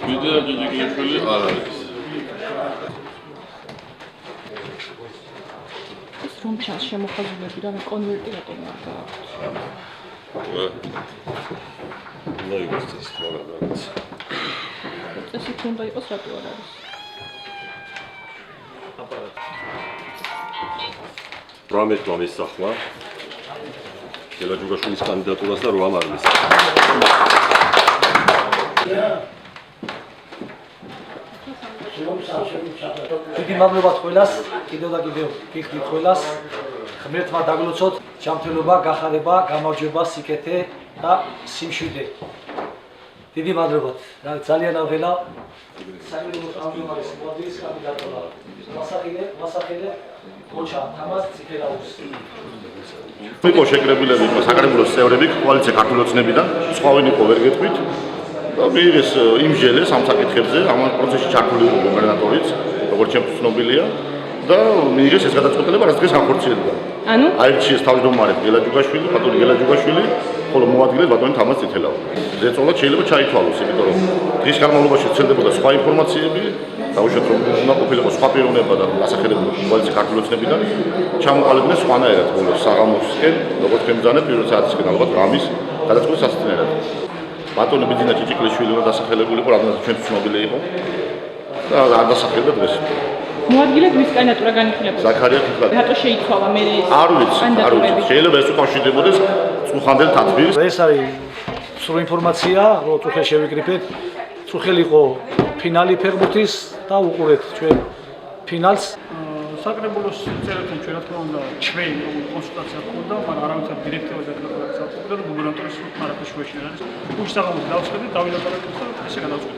ვიდეო ჯიჯიკლიშვილი არ არის. რომ ჩანს შემოხაზულები და კონვერტი რატომ არ გააქვს? უნდა იყოს ეს რაღაც. წესით უნდა იყოს რატო არ არის? პრომეთმა მისახმა გელა ჯუგაშვილის კანდიდატურას და როამ არ მის. დიდი მადლობა ყველას, კიდევ და კიდევ გიხდით ყველას. ღმერთმა დაგლოცოთ ჯანმრთელობა, გახარება, გამარჯვება, სიკეთე და სიმშვიდე. დიდი მადლობა. ძალიან აღელა საერთოდ ამგვარი მოდის კანდიდატურა. მასახელე ოჩა თამას ციფერაუს. იყო შეკრებილები საკრებულოს წევრები, კოალიცია ქართული ოცნებიდან, სხვავენ იყო ვერ გეტყვით. და მიიღეს იმჟელეს ამ საკითხებზე, ამ პროცესში ჩართული იყო გუბერნატორიც, როგორც ჩემთვის ცნობილია და მიიღეს ეს გადაწყვეტილება, რაც დღეს განხორციელდა. ანუ აირჩიეს თავმჯდომარედ გელა ჯუგაშვილი, ბატონი გელა ჯუგაშვილი, ხოლო მოადგილეს ბატონი თამაზ წითელავა. ზეწოლად შეიძლება ჩაითვალოს, იმიტომ რომ დღის განმავლობაში ვრცელდებოდა სხვა ინფორმაციები, დაუშვათ რომ უნდა ყოფილიყო სხვა პიროვნება და დასახელებული კოალიცია ქართული ოცნებიდან, ჩამოყალიბდნენ სხვანაირად ბოლოს საღამოსკენ, როგორც ხემძანე პირველ საათისკენ ალბათ რამის გადაწყვეტის ასწინერად. ბატონი ბიძინა ჭიჭიკლიშვილი უნდა დასახელებული იყო, რადგან ჩვენ ცნობილი იყო და არ დასახელდა დღეს. მოადგილედ ვის კანდიდატურა განიხილებოდა? ზაქარია ქიქლაძე. რატო შეიცვალა მე? არ ვიცი. შეიძლება ეს უკავშირდებოდეს წუხანდელ თათბირს. ეს არის სრულ ინფორმაცია, რომ წუხელ შევიკრიფეთ. წუხელი იყო ფინალი ფეხბურთის და უყურეთ ჩვენ ფინალს. საკრებულოს წერეთთან ჩვენ რა თქმა უნდა ჩვენ კონსულტაცია გქონდა, მაგრამ არავითარ დირექტივაზე არ გაკეთდა და გუბერნატორის მარაკაშუეში არის. უშსაღამოს დავწევდი, დავინახავთ და ესე გადავწყვეტ.